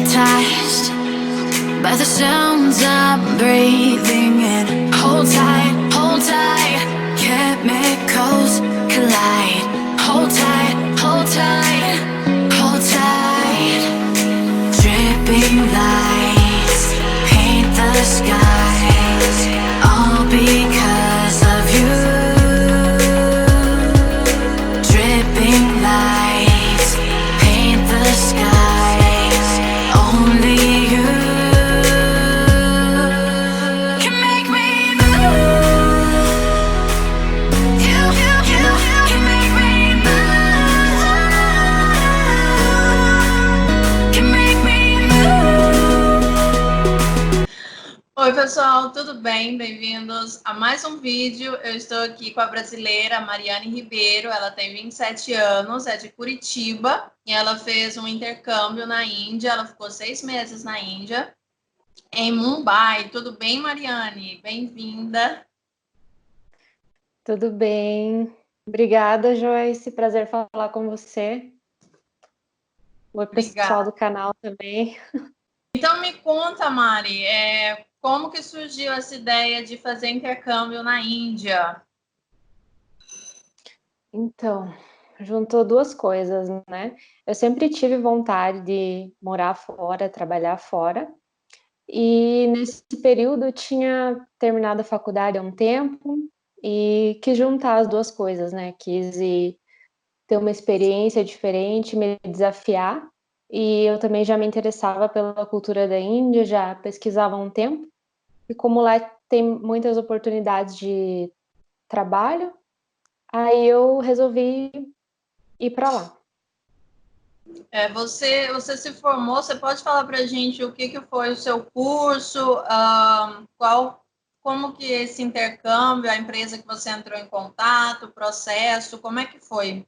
hypnotized by the sounds I'm breathing in. Hold tight, chemicals collide. Hold tight, hold tight, hold tight. Dripping lights paint the skies, all because of you. Dripping lights paint the skies, only you can make me move. You can make me move. Can make me move. Oi pessoal, tudo bem? Bem-vindos a mais um vídeo. Eu estou aqui com a brasileira Mariane Ribeiro. Ela tem 27 anos, é de Curitiba e ela fez um intercâmbio na Índia. Ela ficou 6 meses na Índia, em Mumbai. Tudo bem, Mariane? Bem-vinda. Tudo bem. Obrigada, Joyce. Prazer falar com você. Oi, pessoal do canal também. Então me conta, Mari, como que surgiu essa ideia de fazer intercâmbio na Índia? Então, juntou duas coisas, né? Eu sempre tive vontade de morar fora, trabalhar fora. E nesse período eu tinha terminado a faculdade há um tempo e quis juntar as duas coisas, né? Quis ter uma experiência diferente, me desafiar. E eu também já me interessava pela cultura da Índia, já pesquisava há um tempo. E como lá tem muitas oportunidades de trabalho, aí eu resolvi ir para lá. Você se formou, você pode falar para a gente o que foi o seu curso, como que esse intercâmbio, a empresa que você entrou em contato, o processo, como é que foi?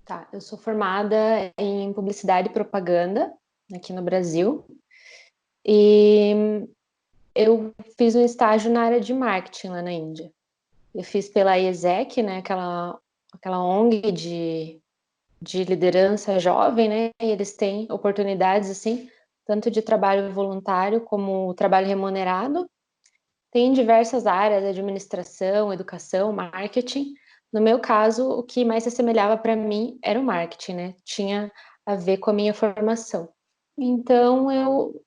Tá, eu sou formada em publicidade e propaganda aqui no Brasil e eu fiz um estágio na área de marketing lá na Índia. Eu fiz pela IESEC, né, aquela ONG de liderança jovem, né, e eles têm oportunidades, assim, tanto de trabalho voluntário como trabalho remunerado. Tem diversas áreas, administração, educação, marketing. No meu caso, o que mais se assemelhava para mim era o marketing, né? Tinha a ver com a minha formação. Então, eu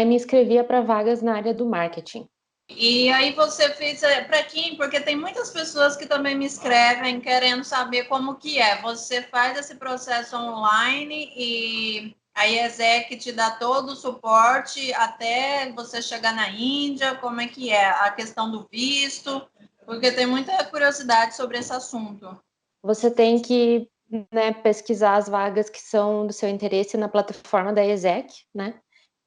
me inscrevia para vagas na área do marketing. E aí você fez para quem? Porque tem muitas pessoas que também me escrevem querendo saber como que é. Você faz esse processo online e a IESEC te dá todo o suporte até você chegar na Índia, como é que é? A questão do visto, porque tem muita curiosidade sobre esse assunto. Você tem que, né, pesquisar as vagas que são do seu interesse na plataforma da IESEC, né?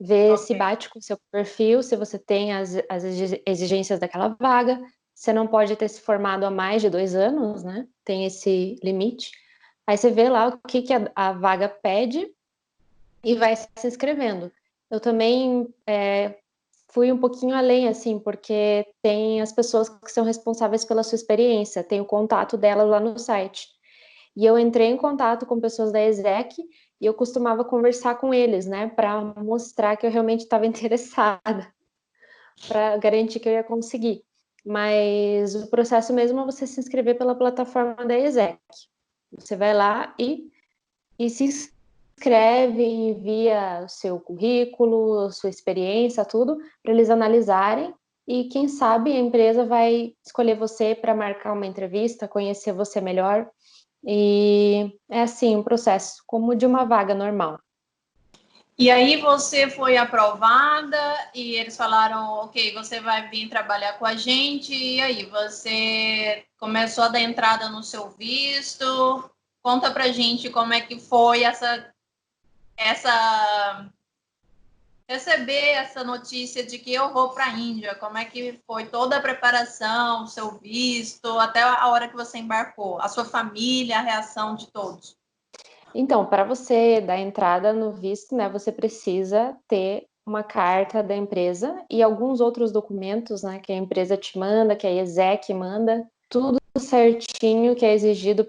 Ver se bate com o seu perfil, se você tem as exigências daquela vaga. Você não pode ter se formado há mais de 2 anos, né? Tem esse limite. Aí você vê lá o que a vaga pede e vai se inscrevendo. Eu também fui um pouquinho além, assim, porque tem as pessoas que são responsáveis pela sua experiência, tem o contato delas lá no site. E eu entrei em contato com pessoas da ESEC e eu costumava conversar com eles, né, para mostrar que eu realmente estava interessada, para garantir que eu ia conseguir. Mas o processo mesmo é você se inscrever pela plataforma da ESEC. Você vai lá e se inscreve, envia o seu currículo, sua experiência, tudo, para eles analisarem e quem sabe a empresa vai escolher você para marcar uma entrevista, conhecer você melhor. E é assim, um processo como de uma vaga normal. E aí você foi aprovada e eles falaram, ok, você vai vir trabalhar com a gente, e aí você começou a dar entrada no seu visto. Conta pra gente como é que foi receber essa notícia de que eu vou para a Índia, como é que foi toda a preparação, o seu visto, até a hora que você embarcou, a sua família, a reação de todos. Então, para você dar entrada no visto, né, você precisa ter uma carta da empresa e alguns outros documentos, né, que a empresa te manda, que a IESEC manda, tudo certinho que é exigido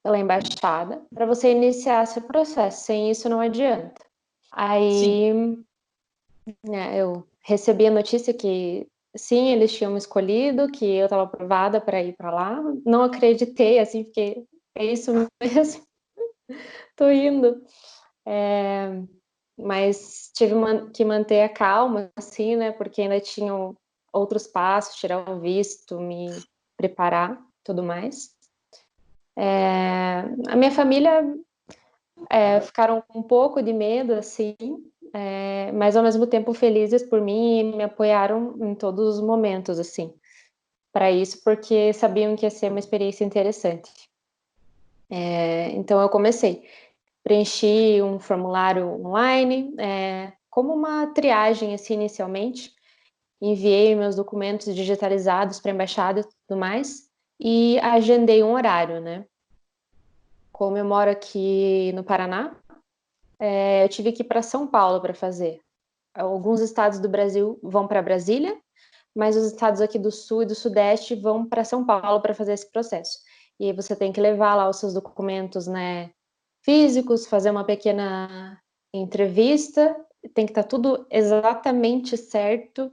pela embaixada para você iniciar esse processo. Sem isso não adianta. Aí, né, eu recebi a notícia que sim, eles tinham me escolhido, que eu estava aprovada para ir para lá. Não acreditei, assim, porque é isso mesmo. Tô indo. Mas tive que manter a calma, assim, né? Porque ainda tinham outros passos, tirar o visto, me preparar, tudo mais. A minha família ficaram com um pouco de medo, assim, mas ao mesmo tempo felizes por mim e me apoiaram em todos os momentos, assim, para isso, porque sabiam que ia ser uma experiência interessante. Então eu comecei. Preenchi um formulário online, como uma triagem, assim, inicialmente. Enviei meus documentos digitalizados para a embaixada e tudo mais, e agendei um horário, né? Como eu moro aqui no Paraná, eu tive que ir para São Paulo para fazer. Alguns estados do Brasil vão para Brasília, mas os estados aqui do Sul e do Sudeste vão para São Paulo para fazer esse processo. E aí você tem que levar lá os seus documentos, né, físicos, fazer uma pequena entrevista, tem que estar tudo exatamente certo,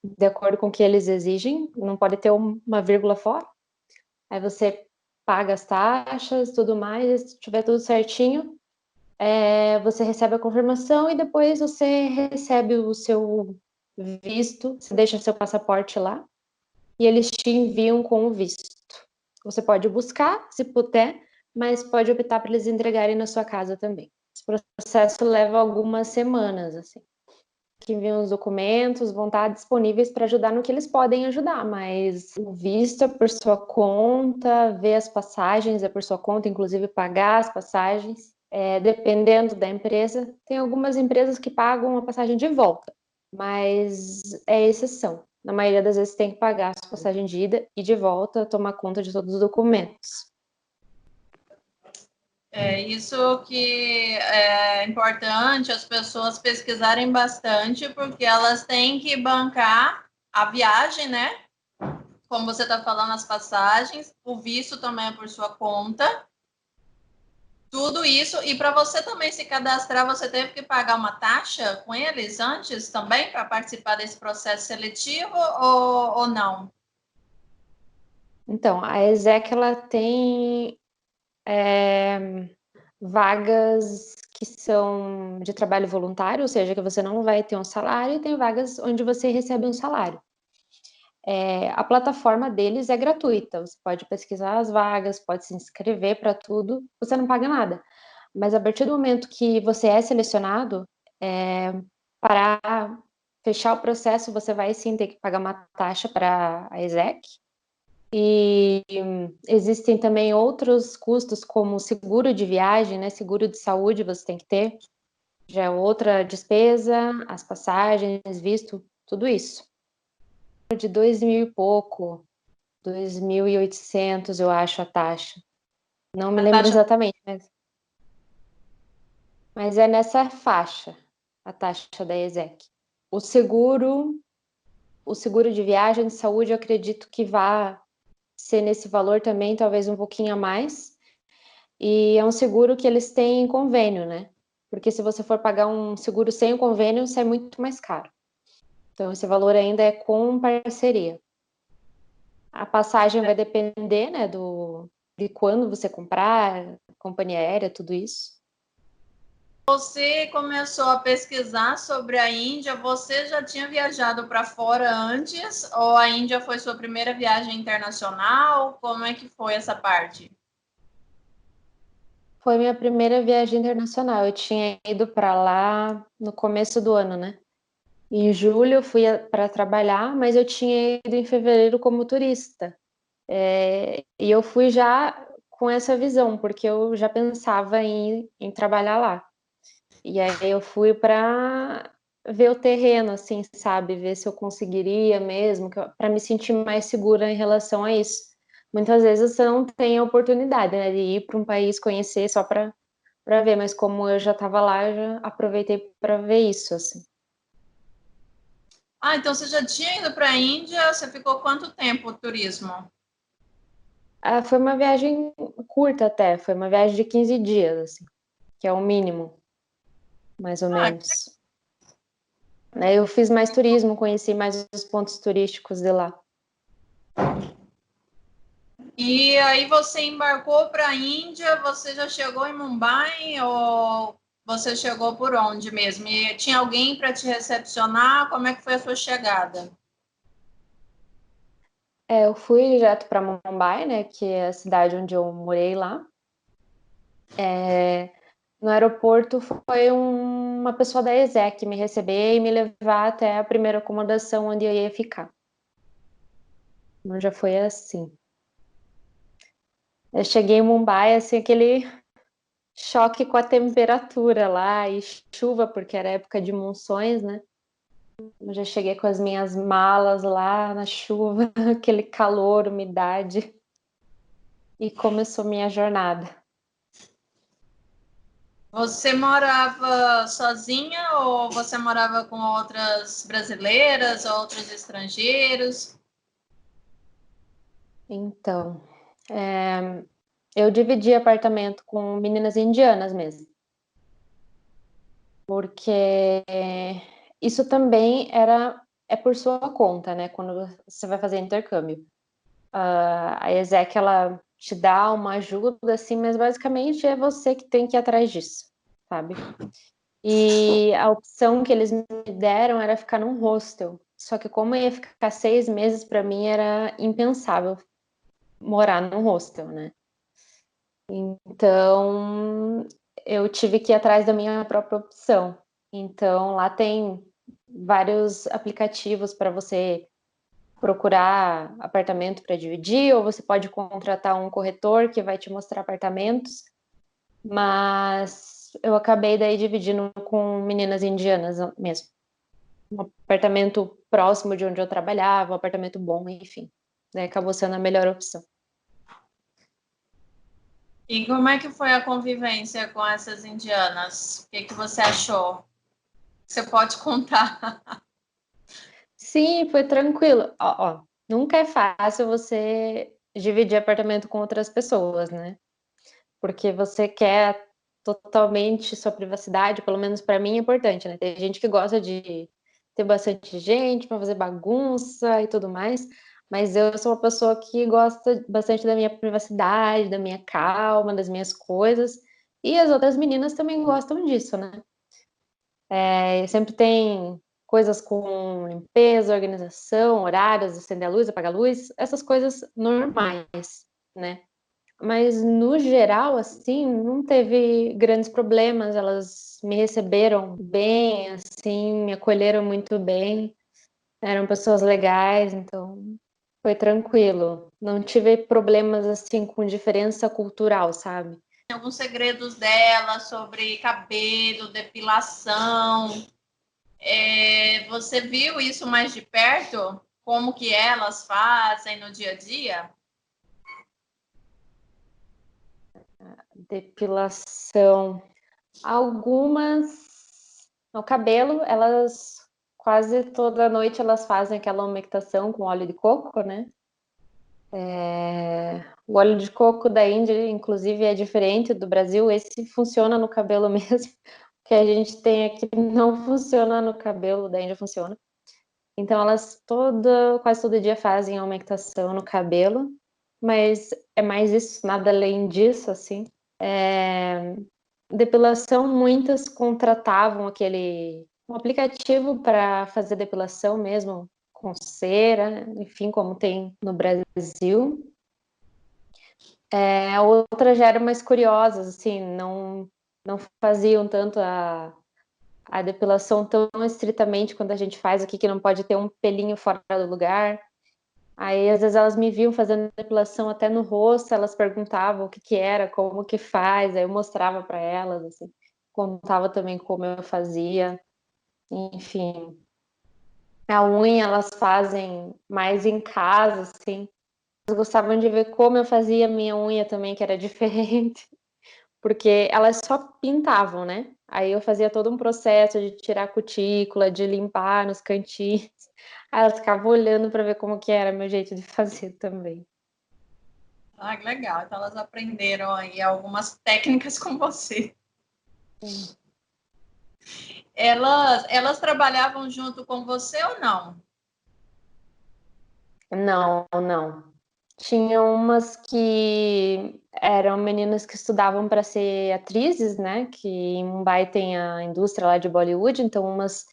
de acordo com o que eles exigem, não pode ter uma vírgula fora. Aí você paga as taxas, tudo mais, se tiver tudo certinho, você recebe a confirmação e depois você recebe o seu visto, você deixa seu passaporte lá e eles te enviam com o visto. Você pode buscar, se puder, mas pode optar para eles entregarem na sua casa também. Esse processo leva algumas semanas, assim. Que enviam os documentos, vão estar disponíveis para ajudar no que eles podem ajudar, mas o visto é por sua conta, ver as passagens é por sua conta, inclusive pagar as passagens. Dependendo da empresa, tem algumas empresas que pagam a passagem de volta, mas é exceção. Na maioria das vezes tem que pagar a passagem de ida e de volta, tomar conta de todos os documentos. É isso que é importante as pessoas pesquisarem bastante, porque elas têm que bancar a viagem, né? Como você está falando, as passagens, o visto também é por sua conta. Tudo isso, e para você também se cadastrar, você teve que pagar uma taxa com eles antes também para participar desse processo seletivo ou não? Então, a ESEC ela tem vagas que são de trabalho voluntário, ou seja, que você não vai ter um salário, e tem vagas onde você recebe um salário. A plataforma deles é gratuita, você pode pesquisar as vagas, pode se inscrever para tudo, você não paga nada. Mas a partir do momento que você é selecionado, para fechar o processo, você vai sim ter que pagar uma taxa para a ESEC. E existem também outros custos, como seguro de viagem, né? Seguro de saúde você tem que ter, já é outra despesa, as passagens, visto, tudo isso. De 2.000 e pouco, 2.800, eu acho, a taxa. Não me A lembro taxa exatamente, mas é nessa faixa, a taxa da ESEC. O seguro de viagem, de saúde, eu acredito que vá ser nesse valor também, talvez um pouquinho a mais. E é um seguro que eles têm em convênio, né? Porque se você for pagar um seguro sem o convênio, sai muito mais caro. Então, esse valor ainda é com parceria. A passagem vai depender, né, de quando você comprar, companhia aérea, tudo isso. Você começou a pesquisar sobre a Índia, você já tinha viajado para fora antes ou a Índia foi sua primeira viagem internacional? Como é que foi essa parte? Foi minha primeira viagem internacional. Eu tinha ido para lá no começo do ano, né? Em julho eu fui para trabalhar, mas eu tinha ido em fevereiro como turista. E eu fui já com essa visão, porque eu já pensava em trabalhar lá. E aí eu fui para ver o terreno, assim, sabe? Ver se eu conseguiria mesmo, para me sentir mais segura em relação a isso. Muitas vezes você não tem a oportunidade, né, de ir para um país conhecer só para ver, mas como eu já estava lá, eu já aproveitei para ver isso, assim. Ah, então você já tinha ido para a Índia, você ficou quanto tempo no turismo? Foi uma viagem curta até, foi uma viagem de 15 dias, assim, que é o mínimo, mais ou menos. Aí eu fiz mais turismo, conheci mais os pontos turísticos de lá. E aí você embarcou para a Índia, você já chegou em Mumbai ou você chegou por onde mesmo? E tinha alguém para te recepcionar? Como é que foi a sua chegada? Eu fui direto para Mumbai, né, que é a cidade onde eu morei lá. No aeroporto foi uma pessoa da ESEC me receber e me levar até a primeira acomodação onde eu ia ficar. Então já foi assim. Eu cheguei em Mumbai, assim, aquele choque com a temperatura lá e chuva, porque era época de monções, né? Eu já cheguei com as minhas malas lá na chuva, aquele calor, umidade. E começou minha jornada. Você morava sozinha ou você morava com outras brasileiras, outros estrangeiros? Então, eu dividi apartamento com meninas indianas mesmo. Porque isso também é por sua conta, né? Quando você vai fazer intercâmbio. A ESEC, ela te dá uma ajuda, assim, mas basicamente é você que tem que ir atrás disso, sabe? E a opção que eles me deram era ficar num hostel. Só que como eu ia ficar 6 meses, para mim era impensável morar num hostel, né? Então, eu tive que ir atrás da minha própria opção. Então, lá tem vários aplicativos para você procurar apartamento para dividir, ou você pode contratar um corretor que vai te mostrar apartamentos. Mas eu acabei daí dividindo com meninas indianas mesmo. Um apartamento próximo de onde eu trabalhava, um apartamento bom, enfim. Daí acabou sendo a melhor opção. E como é que foi a convivência com essas indianas? O que você achou? Você pode contar? Sim, foi tranquilo. Ó, nunca é fácil você dividir apartamento com outras pessoas, né? Porque você quer totalmente sua privacidade, pelo menos para mim é importante, né? Tem gente que gosta de ter bastante gente para fazer bagunça e tudo mais, mas eu sou uma pessoa que gosta bastante da minha privacidade, da minha calma, das minhas coisas, e as outras meninas também gostam disso, né? Sempre tem coisas com limpeza, organização, horários, acender a luz, apagar a luz, essas coisas normais, né? Mas no geral, assim, não teve grandes problemas. Elas me receberam bem, assim, me acolheram muito bem. Eram pessoas legais, então foi tranquilo. Não tive problemas assim com diferença cultural, sabe? Alguns segredos dela sobre cabelo, depilação. Você viu isso mais de perto? Como que elas fazem no dia a dia? Depilação. Algumas no cabelo, elas quase toda noite elas fazem aquela umectação com óleo de coco, né? O óleo de coco da Índia, inclusive, é diferente do Brasil. Esse funciona no cabelo mesmo. O que a gente tem aqui não funciona no cabelo, da Índia funciona. Então, elas quase todo dia fazem a umectação no cabelo, mas é mais isso, nada além disso, assim. Depilação, muitas contratavam um aplicativo para fazer depilação mesmo, com cera, enfim, como tem no Brasil. Outras já eram mais curiosas, assim, não faziam tanto a depilação tão estritamente quando a gente faz aqui, que não pode ter um pelinho fora do lugar. Aí, às vezes, elas me viam fazendo depilação até no rosto, elas perguntavam o que que era, como que faz, aí eu mostrava para elas, assim, contava também como eu fazia, enfim. A unha elas fazem mais em casa, assim. Elas gostavam de ver como eu fazia a minha unha também, que era diferente. Porque elas só pintavam, né? Aí eu fazia todo um processo de tirar a cutícula, de limpar nos cantinhos. Aí elas ficavam olhando para ver como que era meu jeito de fazer também. Ah, que legal. Então elas aprenderam aí algumas técnicas com você. Elas trabalhavam junto com você ou não? Não, não. Tinha umas que eram meninas que estudavam para ser atrizes, né? Que em Mumbai tem a indústria lá de Bollywood, então umas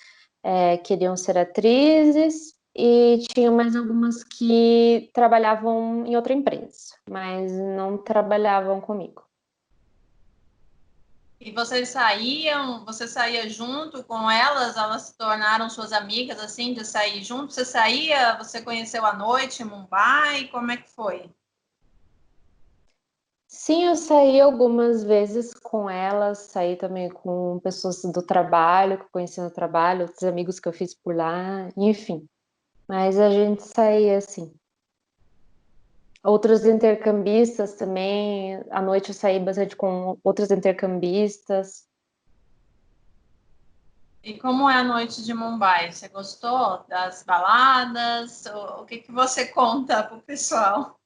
queriam ser atrizes e tinha mais algumas que trabalhavam em outra empresa, mas não trabalhavam comigo. E vocês saíam, você saía junto com elas se tornaram suas amigas, assim, de sair junto? Você saía, você conheceu à noite em Mumbai? Como é que foi? Sim, eu saí algumas vezes com elas, saí também com pessoas do trabalho, que eu conheci no trabalho, outros amigos que eu fiz por lá, enfim. Mas a gente saía assim. Outros intercambistas também, à noite eu saí bastante com outros intercambistas. E como é a noite de Mumbai? Você gostou das baladas? O que que você conta pro pessoal?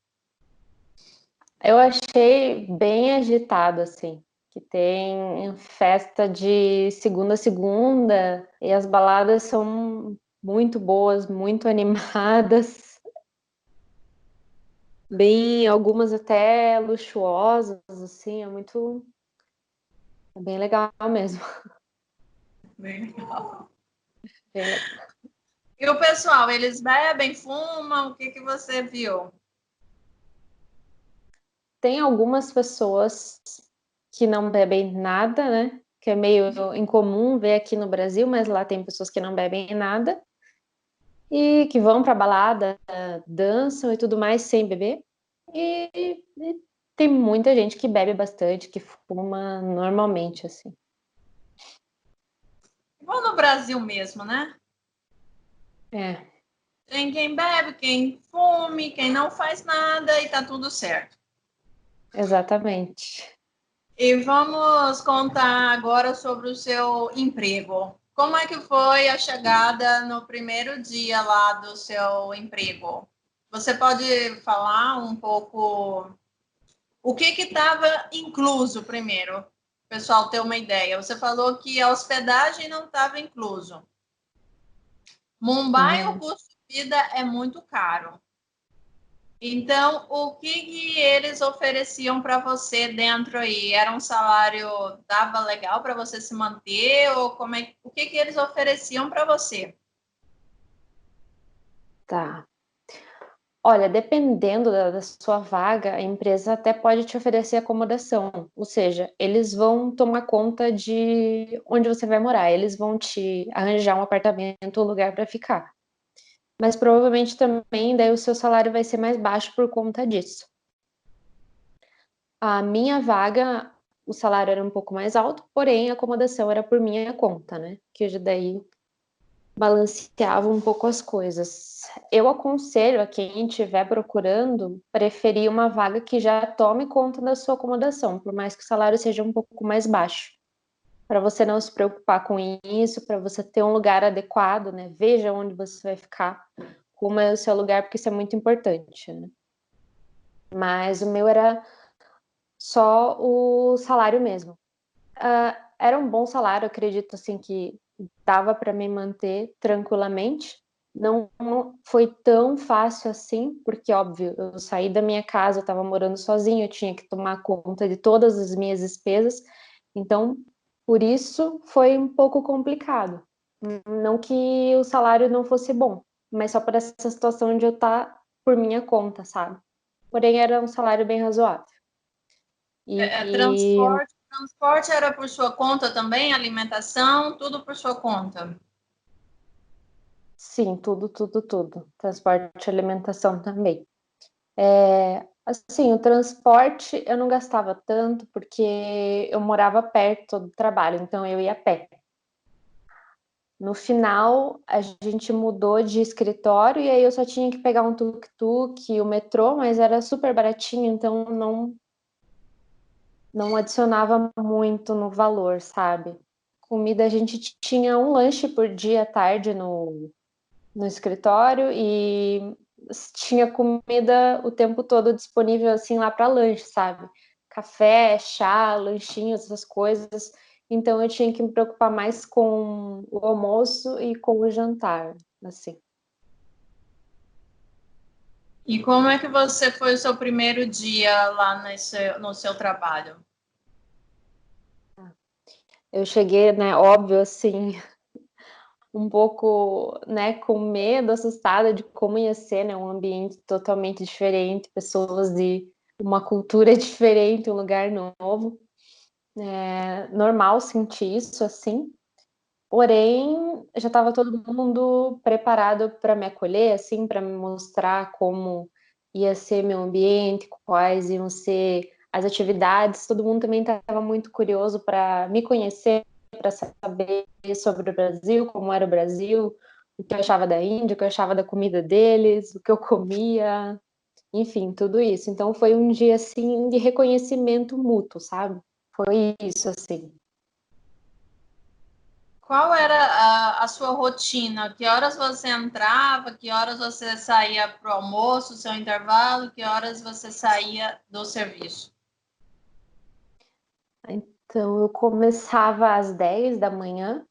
Eu achei bem agitado, assim, que tem festa de segunda a segunda e as baladas são muito boas, muito animadas, bem, algumas até luxuosas, assim, é bem legal mesmo. Bem legal. Bem legal. E o pessoal, eles bebem, fumam? O que que você viu? Tem algumas pessoas que não bebem nada, né? Que é meio incomum ver aqui no Brasil, mas lá tem pessoas que não bebem nada e que vão para balada, dançam e tudo mais sem beber. E tem muita gente que bebe bastante, que fuma normalmente, assim. Igual no Brasil mesmo, né? É, Tem quem bebe, quem fume, quem não faz nada e tá tudo certo. exatamente. E vamos contar agora sobre o seu emprego. Como é que foi a chegada no primeiro dia lá do seu emprego? Você pode falar um pouco o que estava incluso primeiro, o pessoal ter uma ideia. Você falou que a hospedagem não estava incluso. Mumbai, o Uhum. custo de vida é muito caro. Então, o que eles ofereciam para você dentro aí? Era um salário, dava legal para você se manter? Ou o que eles ofereciam para você? Tá. Olha, dependendo da sua vaga, a empresa até pode te oferecer acomodação, ou seja, eles vão tomar conta de onde você vai morar, eles vão te arranjar um apartamento ou lugar para ficar. Mas provavelmente também daí o seu salário vai ser mais baixo por conta disso. A minha vaga, o salário era um pouco mais alto, porém a acomodação era por minha conta, né? Que daí balanceava um pouco as coisas. Eu aconselho a quem estiver procurando preferir uma vaga que já tome conta da sua acomodação, por mais que o salário seja um pouco mais baixo, para você não se preocupar com isso, para você ter um lugar adequado, né? Veja onde você vai ficar, como é o seu lugar, porque isso é muito importante, né? Mas o meu era só o salário mesmo. Era um bom salário, acredito assim que dava para me manter tranquilamente. Não foi tão fácil assim, porque óbvio, eu saí da minha casa, eu estava morando sozinha, eu tinha que tomar conta de todas as minhas despesas. Então, por isso foi um pouco complicado. Não que o salário não fosse bom, mas só por essa situação de eu estar por minha conta, sabe? Porém, era um salário bem razoável. E Transporte era por sua conta também, alimentação, tudo por sua conta. sim, tudo, tudo, tudo. Transporte e alimentação também. Assim, o transporte eu não gastava tanto porque eu morava perto do trabalho, então eu ia a pé. No final, a gente mudou de escritório e aí eu só tinha que pegar um tuk-tuk, o metrô, mas era super baratinho, então não adicionava muito no valor, sabe? Comida, a gente tinha um lanche por dia à tarde no escritório e tinha comida o tempo todo disponível, assim, lá para lanche, sabe? Café, chá, lanchinhos, essas coisas. Então eu tinha que me preocupar mais com o almoço e com o jantar, assim. E como é que você foi o seu primeiro dia lá no seu trabalho? Eu cheguei, né, óbvio, assim, um pouco, né, com medo, assustada de como ia ser, né, um ambiente totalmente diferente, pessoas de uma cultura diferente, um lugar novo. É normal sentir isso, assim, porém, já estava todo mundo preparado para me acolher, assim, para me mostrar como ia ser meu ambiente, quais iam ser as atividades. Todo mundo também estava muito curioso para me conhecer, para saber sobre o Brasil, como era o Brasil, o que eu achava da Índia, o que eu achava da comida deles, o que eu comia, enfim, tudo isso. Então foi um dia assim de reconhecimento mútuo, sabe? Foi isso assim. Qual era a sua rotina? Que horas você entrava? Que horas você saía para o almoço, seu intervalo? Que horas você saía do serviço? Então eu começava às 10 da manhã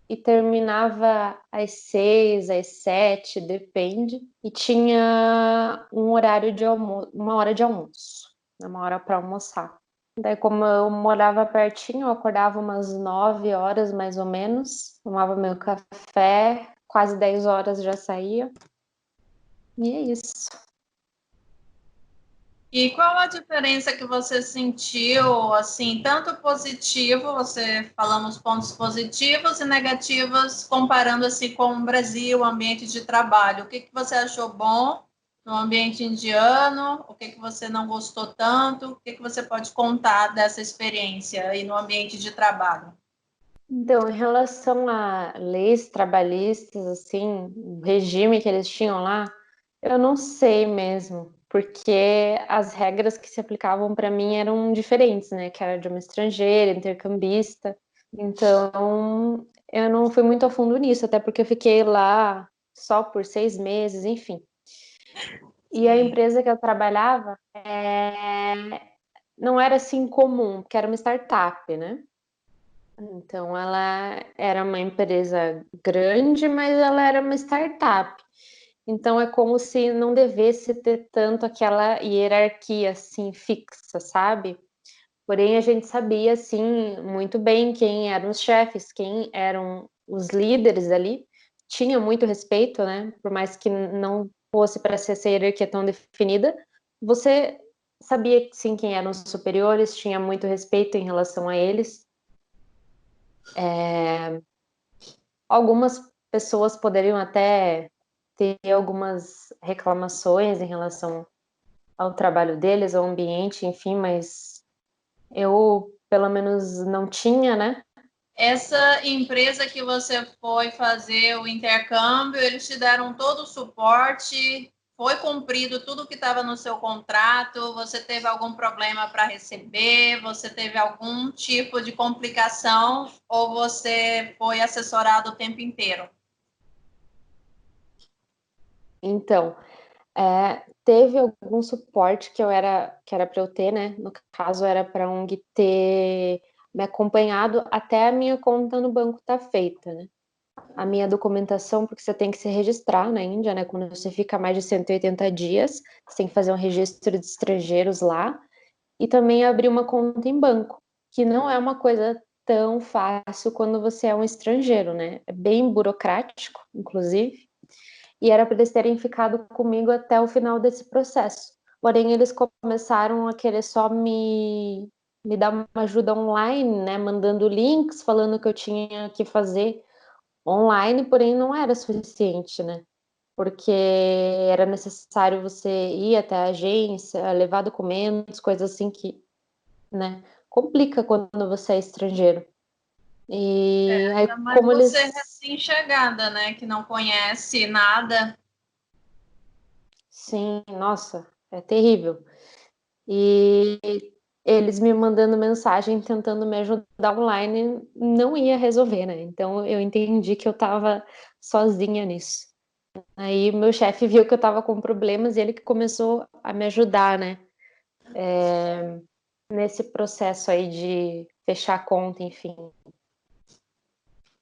e terminava às 6, às 7, depende. E tinha um horário de almoço, uma hora de almoço, uma hora para almoçar. Daí, como eu morava pertinho, eu acordava umas 9 horas mais ou menos, tomava meu café, quase 10 horas já saía. E é isso. E qual a diferença que você sentiu, assim, tanto positivo, você falamos pontos positivos e negativos, comparando assim com o Brasil, o ambiente de trabalho. O que que você achou bom no ambiente indiano? O que que você não gostou tanto? O que que você pode contar dessa experiência aí no ambiente de trabalho? Então, em relação a leis trabalhistas, assim, o regime que eles tinham lá, eu não sei mesmo, porque as regras que se aplicavam para mim eram diferentes, né? Que era de uma estrangeira, intercambista. Então, eu não fui muito a fundo nisso, até porque eu fiquei lá só por 6 meses, enfim. E a Sim. empresa que eu trabalhava não era assim comum, porque era uma startup, né? Então, ela era uma empresa grande, mas ela era uma startup. Então, é como se não devesse ter tanto aquela hierarquia assim fixa, sabe? Porém, a gente sabia assim muito bem quem eram os chefes, quem eram os líderes ali. Tinha muito respeito, né? Por mais que não fosse para ser essa hierarquia tão definida, você sabia sim quem eram os superiores, tinha muito respeito em relação a eles. Algumas pessoas poderiam até ter algumas reclamações em relação ao trabalho deles, ao ambiente, enfim, mas eu, pelo menos, não tinha, né? Essa empresa que você foi fazer o intercâmbio, eles te deram todo o suporte, foi cumprido tudo que estava no seu contrato, você teve algum problema para receber, você teve algum tipo de complicação ou você foi assessorado o tempo inteiro? Então, teve algum suporte que era para eu ter, né? No caso, era para a ONG ter me acompanhado até a minha conta no banco tá feita, né? A minha documentação, porque você tem que se registrar na Índia, né? Quando você fica mais de 180 dias, você tem que fazer um registro de estrangeiros lá e também abrir uma conta em banco, que não é uma coisa tão fácil quando você é um estrangeiro, né? É bem burocrático, inclusive, e era para eles terem ficado comigo até o final desse processo. Porém, eles começaram a querer só me dar uma ajuda online, né? Mandando links, falando que eu tinha que fazer online, porém não era suficiente, né? Porque era necessário você ir até a agência, levar documentos, coisas assim que, né, complica quando você é estrangeiro. E aí, Ainda mais como você eles. recém-chegada, né, que não conhece nada. Sim, nossa, é terrível. E eles me mandando mensagem, tentando me ajudar online, não ia resolver, né? Então eu entendi que eu estava sozinha nisso. Aí meu chefe viu que eu estava com problemas e ele que começou a me ajudar, né? Nesse processo aí de fechar a conta, enfim.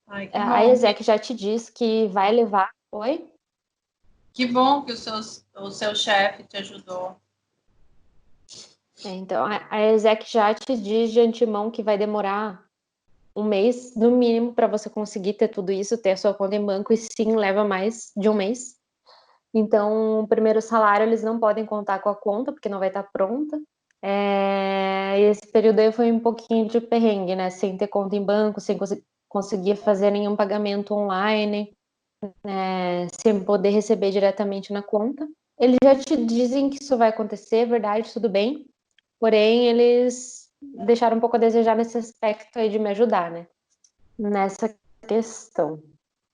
Ai, que A bom. Exec já te diz que vai levar. Oi? Que bom que o seu chefe te ajudou. Então, a Exec já te diz de antemão que vai demorar um mês, no mínimo, para você conseguir ter tudo isso, ter a sua conta em banco, e sim, leva mais de um mês. Então, o primeiro salário eles não podem contar com a conta, porque não vai estar pronta. E esse período aí foi um pouquinho de perrengue, né? Sem ter conta em banco, sem conseguir fazer nenhum pagamento online, sem poder receber diretamente na conta. Eles já te dizem que isso vai acontecer, é verdade, tudo bem. Porém, eles deixaram um pouco a desejar nesse aspecto aí de me ajudar, né? Nessa questão.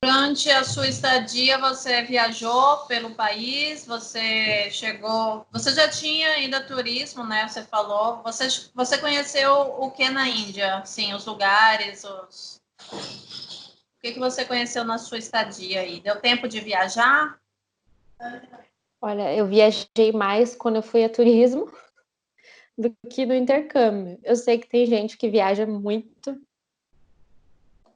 Durante a sua estadia, você viajou pelo país, você chegou. Você já tinha ainda turismo, né? Você falou. Você conheceu o que na Índia? Sim, os lugares, o que você conheceu na sua estadia aí? Deu tempo de viajar? Olha, eu viajei mais quando eu fui a turismo do que no intercâmbio. Eu sei que tem gente que viaja muito,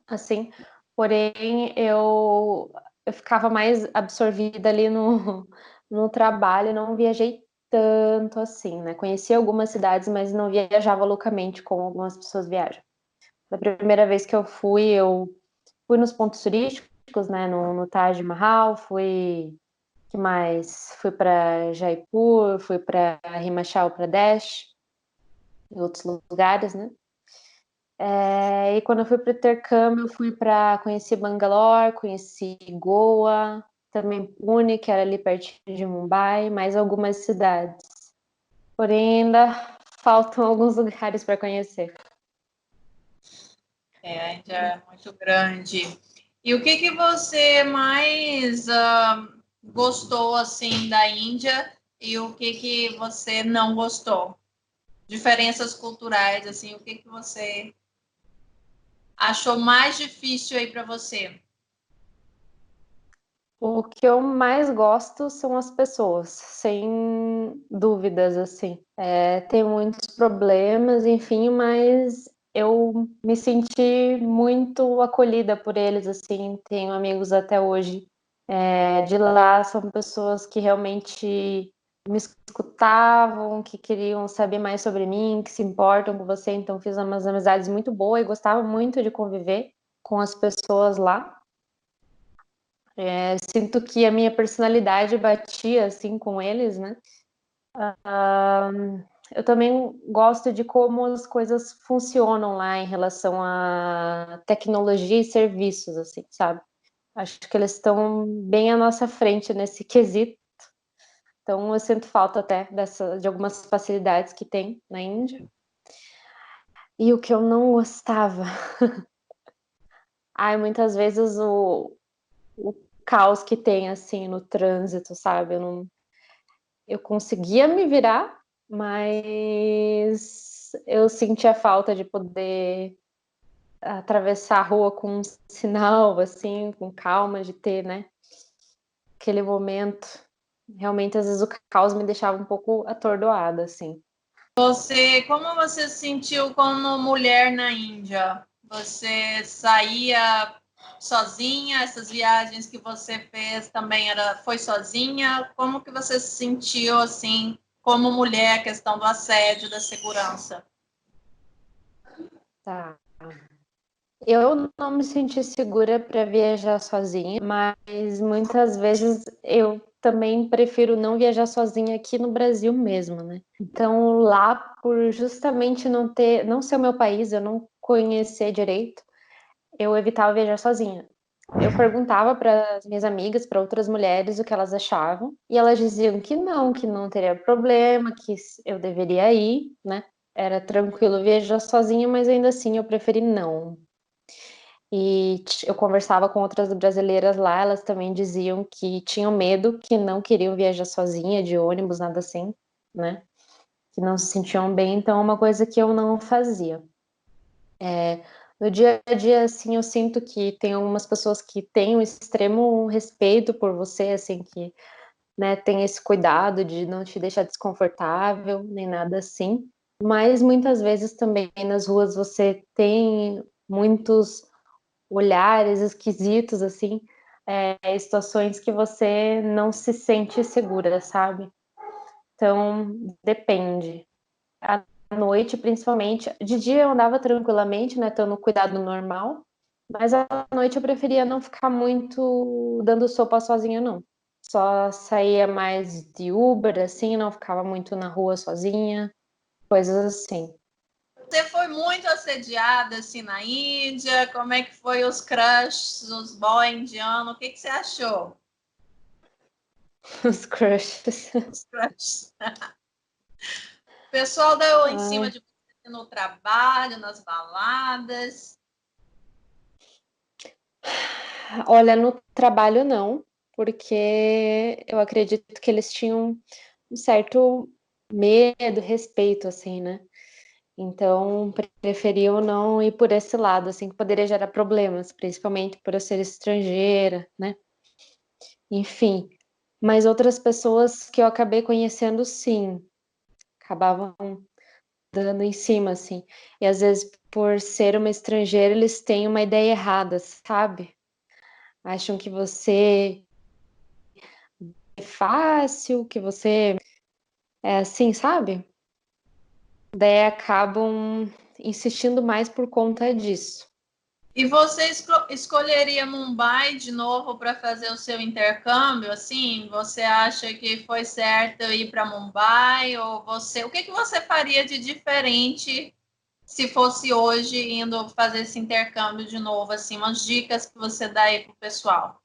assim, porém eu ficava mais absorvida ali no trabalho, não viajei tanto assim, né? Conheci algumas cidades, mas não viajava loucamente como algumas pessoas viajam. Da primeira vez que eu fui nos pontos turísticos, né? No Taj Mahal, que mais? Fui para Jaipur, fui para Himachal Pradesh, em outros lugares, né? E quando eu fui para o intercâmbio, eu fui para conhecer Bangalore, conheci Goa, também Pune, que era ali pertinho de Mumbai, mais algumas cidades. Porém, ainda faltam alguns lugares para conhecer. A Índia é muito grande. E o que você mais gostou assim da Índia e o que você não gostou? Diferenças culturais, assim, o que você achou mais difícil aí para você? O que eu mais gosto são as pessoas, sem dúvidas, assim. Tem muitos problemas, enfim, mas eu me senti muito acolhida por eles, assim. Tenho amigos até hoje de lá, são pessoas que realmente me escutavam, que queriam saber mais sobre mim, que se importam com você. Então, fiz umas amizades muito boas e gostava muito de conviver com as pessoas lá. Sinto que a minha personalidade batia assim com eles, né? Eu também gosto de como as coisas funcionam lá em relação a tecnologia e serviços, assim, sabe? Acho que eles estão bem à nossa frente nesse quesito. Então eu sinto falta até de algumas facilidades que tem na Índia. E o que eu não gostava, muitas vezes o caos que tem assim no trânsito, sabe? Eu conseguia me virar, mas eu sentia falta de poder atravessar a rua com um sinal, assim, com calma, de ter, né, aquele momento. Realmente, às vezes, o caos me deixava um pouco atordoada, assim. Como você se sentiu como mulher na Índia? Você saía sozinha? Essas viagens que você fez também foi sozinha? Como que você se sentiu assim como mulher, a questão do assédio, da segurança? Tá. Eu não me senti segura para viajar sozinha, mas muitas vezes eu também prefiro não viajar sozinha aqui no Brasil mesmo, né? Então lá, por justamente não ser o meu país, eu não conhecer direito, eu evitava viajar sozinha. Eu perguntava para as minhas amigas, para outras mulheres, o que elas achavam, e elas diziam que não teria problema, que eu deveria ir, né? Era tranquilo viajar sozinha, mas ainda assim eu preferi não. E eu conversava com outras brasileiras lá, elas também diziam que tinham medo, que não queriam viajar sozinha, de ônibus, nada assim, né? Que não se sentiam bem, então é uma coisa que eu não fazia. No dia a dia, assim, eu sinto que tem algumas pessoas que têm um extremo respeito por você, assim, que, né, tem esse cuidado de não te deixar desconfortável, nem nada assim. Mas muitas vezes também nas ruas você tem muitos olhares esquisitos, assim, situações que você não se sente segura, sabe? Então, depende. À noite, principalmente. De dia eu andava tranquilamente, né, tendo cuidado normal, mas à noite eu preferia não ficar muito dando sopa sozinha, não. Só saía mais de Uber, assim, não ficava muito na rua sozinha, coisas assim. Você foi muito assediada assim na Índia? Como é que foi os crushes, os boy indianos? O que que você achou? Os crushes. Os crushes. O pessoal deu em cima Ai. de você no trabalho, nas baladas. Olha, no trabalho não, porque eu acredito que eles tinham um certo medo, respeito, assim, né. Então preferiam não ir por esse lado, assim, que poderia gerar problemas, principalmente por eu ser estrangeira, né, enfim. Mas outras pessoas que eu acabei conhecendo sim, acabavam dando em cima, assim. E às vezes por ser uma estrangeira eles têm uma ideia errada, sabe. Acham que você é fácil, que você é assim, sabe? Daí acabam insistindo mais por conta disso. E você escolheria Mumbai de novo para fazer o seu intercâmbio? Assim, você acha que foi certo ir para Mumbai ou você? O que que você faria de diferente se fosse hoje indo fazer esse intercâmbio de novo? Assim, umas dicas que você dá aí pro pessoal.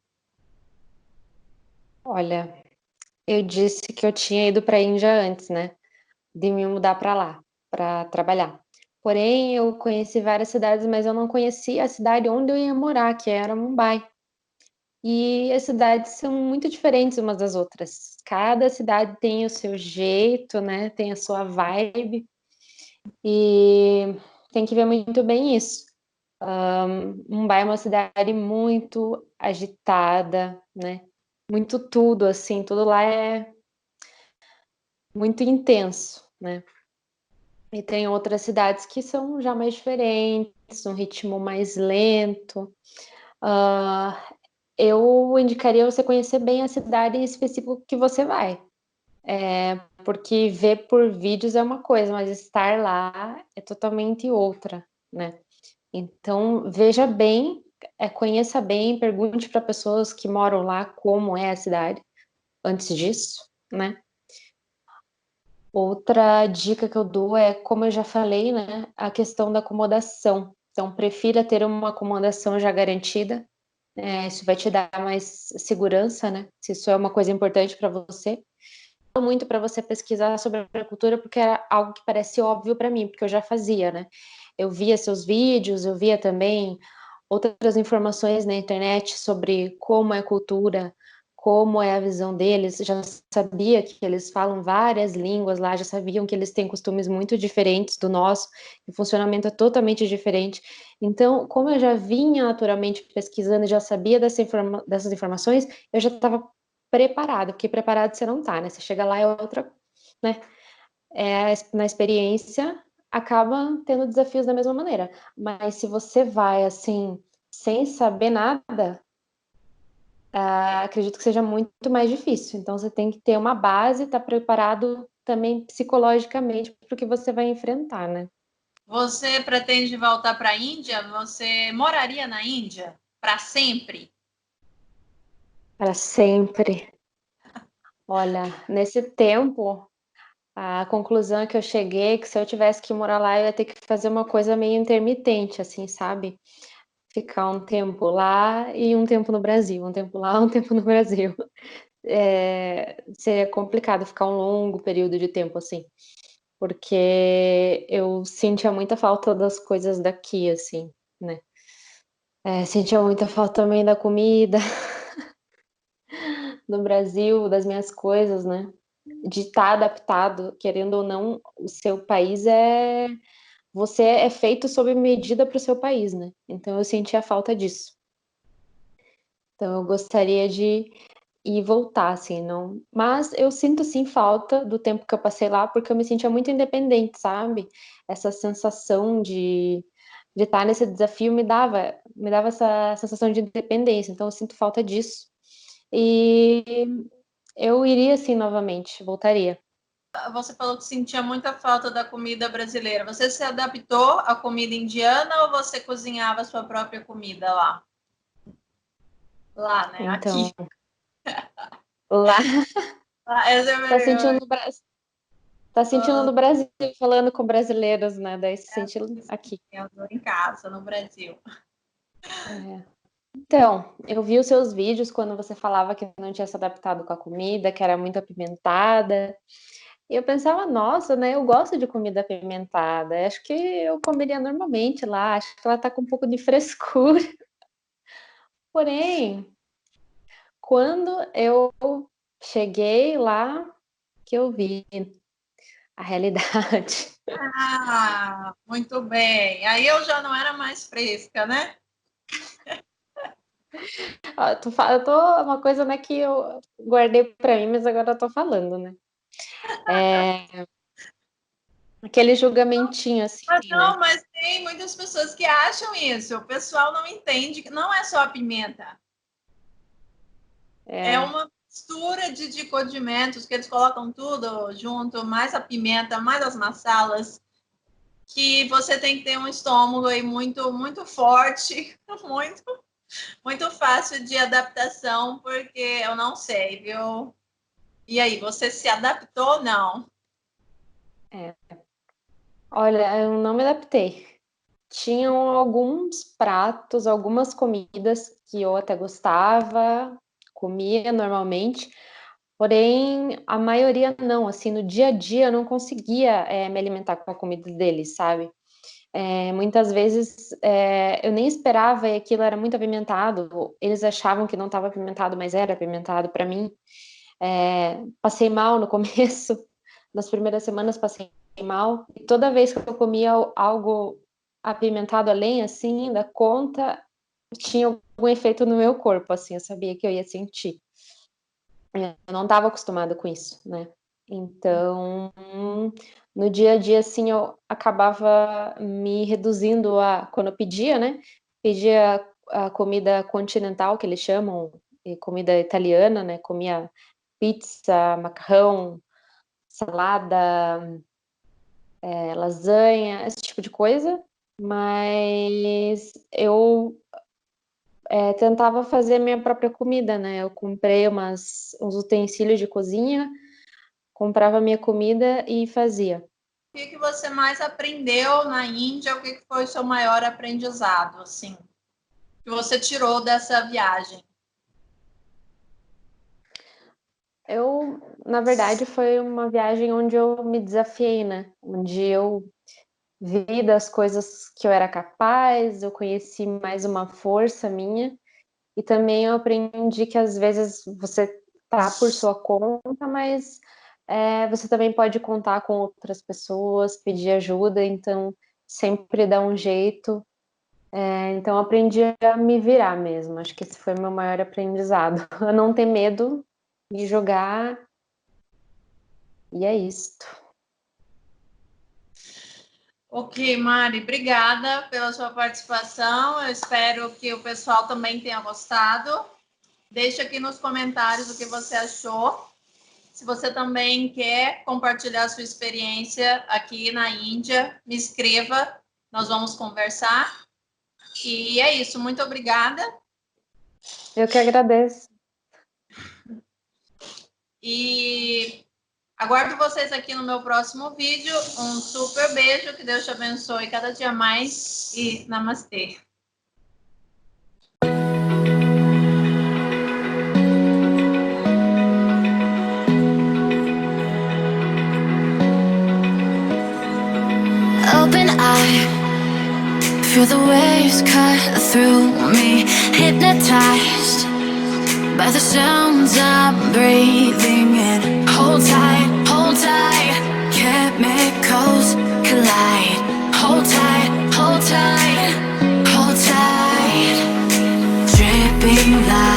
Olha, eu disse que eu tinha ido para a Índia antes, né, de me mudar para lá, para trabalhar. Porém, eu conheci várias cidades, mas eu não conhecia a cidade onde eu ia morar, que era Mumbai. E as cidades são muito diferentes umas das outras. Cada cidade tem o seu jeito, né, tem a sua vibe, e tem que ver muito bem isso. Mumbai é uma cidade muito agitada, né, muito tudo, assim, tudo lá é muito intenso, né. E tem outras cidades que são já mais diferentes, um ritmo mais lento. Hã, eu indicaria você conhecer bem a cidade em específico que você vai, porque ver por vídeos é uma coisa, mas estar lá é totalmente outra, né. Então veja bem, conheça bem, pergunte para pessoas que moram lá como é a cidade, antes disso, né. Outra dica que eu dou é, como eu já falei, né, a questão da acomodação. Então prefira ter uma acomodação já garantida, isso vai te dar mais segurança, né, se isso é uma coisa importante para você. Muito para você pesquisar sobre a cultura, porque era algo que parece óbvio para mim, porque eu já fazia, né. Eu via seus vídeos, eu via também outras informações na internet sobre como é a cultura, como é a visão deles, já sabia que eles falam várias línguas lá, já sabiam que eles têm costumes muito diferentes do nosso, o funcionamento é totalmente diferente. Então, como eu já vinha naturalmente pesquisando e já sabia dessas informações, eu já estava preparada, porque preparado você não tá, né, você chega lá é outra, né, na experiência, acaba tendo desafios da mesma maneira. Mas se você vai, assim, sem saber nada, acredito que seja muito mais difícil. Então você tem que ter uma base, estar preparado também psicologicamente para o que você vai enfrentar, né. Você pretende voltar para a Índia? Você moraria na Índia para sempre? Para sempre. Olha, nesse tempo, a conclusão que eu cheguei é que se eu tivesse que morar lá, eu ia ter que fazer uma coisa meio intermitente, assim, sabe. Ficar um tempo lá e um tempo no Brasil, um tempo lá, um tempo no Brasil. Seria complicado ficar um longo período de tempo assim, porque eu sentia muita falta das coisas daqui, assim, né. Sentia muita falta também da comida do Brasil, das minhas coisas, né, de estar adaptado, querendo ou não, o seu país é você é feito sob medida para o seu país, né? Então eu sentia falta disso. Então eu gostaria de ir voltar, assim, não. Mas eu sinto sim falta do tempo que eu passei lá, porque eu me sentia muito independente, sabe? Essa sensação de estar nesse desafio me dava essa sensação de independência. Então eu sinto falta disso. E eu iria sim novamente, voltaria. Você falou que sentia muita falta da comida brasileira. Você se adaptou à comida indiana ou você cozinhava a sua própria comida lá? Lá, né? Então, Aqui. lá Essa é a tá melhor. sentindo tá sentindo no Brasil, falando com brasileiros, né? Daí se sente aqui. Eu tô em casa, no Brasil. É. Então, eu vi os seus vídeos quando você falava que não tinha se adaptado com a comida, que era muito apimentada. E eu pensava, nossa, né? Eu gosto de comida apimentada. Acho que eu comeria normalmente lá. Acho que ela tá com um pouco de frescura. Porém, quando eu cheguei lá, que eu vi a realidade. Ah, muito bem. Aí eu já não era mais fresca, né? Eu tô uma coisa, né, que eu guardei para mim, mas agora eu tô falando, né? Aquele julgamentinho assim, Mas né? não, mas tem muitas pessoas que acham isso. O pessoal não entende que não é só a pimenta. É uma mistura de condimentos que eles colocam tudo junto, mais a pimenta, mais as massalas, que você tem que ter um estômago aí muito, muito forte, muito, muito fácil de adaptação, porque eu não sei, viu? E aí, você se adaptou ou não? Olha, eu não me adaptei. Tinham alguns pratos, algumas comidas que eu até gostava, comia normalmente, porém a maioria não, assim, no dia a dia eu não conseguia me alimentar com a comida deles, sabe? Muitas vezes eu nem esperava e aquilo era muito apimentado, eles achavam que não estava apimentado, mas era apimentado para mim. Passei mal no começo, nas primeiras semanas passei mal, e toda vez que eu comia algo apimentado além, assim, da conta, tinha algum efeito no meu corpo, assim, eu sabia que eu ia sentir. Eu não estava acostumada com isso, né? Então, no dia a dia, assim, eu acabava me reduzindo quando eu pedia, né? Pedia a comida continental, que eles chamam, comida italiana, né? Comia pizza, macarrão, salada, lasanha, esse tipo de coisa, mas eu tentava fazer minha própria comida, né? Eu comprei uns utensílios de cozinha, comprava minha comida e fazia. O que você mais aprendeu na Índia? O que foi o seu maior aprendizado, assim, que você tirou dessa viagem? Na verdade, foi uma viagem onde eu me desafiei, né? Onde eu vi das coisas que eu era capaz, eu conheci mais uma força minha, e também eu aprendi que às vezes você tá por sua conta, mas você também pode contar com outras pessoas, pedir ajuda, então sempre dá um jeito. Então eu aprendi a me virar mesmo, acho que esse foi meu maior aprendizado, a não ter medo de jogar, e é isto. Ok, Mari, obrigada pela sua participação. Eu espero que o pessoal também tenha gostado. Deixa aqui nos comentários o que você achou. Se você também quer compartilhar sua experiência aqui na Índia, me escreva, nós vamos conversar. E é isso, muito obrigada. Eu que agradeço. E aguardo vocês aqui no meu próximo vídeo. Um super beijo, que Deus te abençoe cada dia mais e namastê. Open eye, feel the waves cut through me, hypnotized by the sounds I'm breathing in. Hold tight, chemicals collide. Hold being light.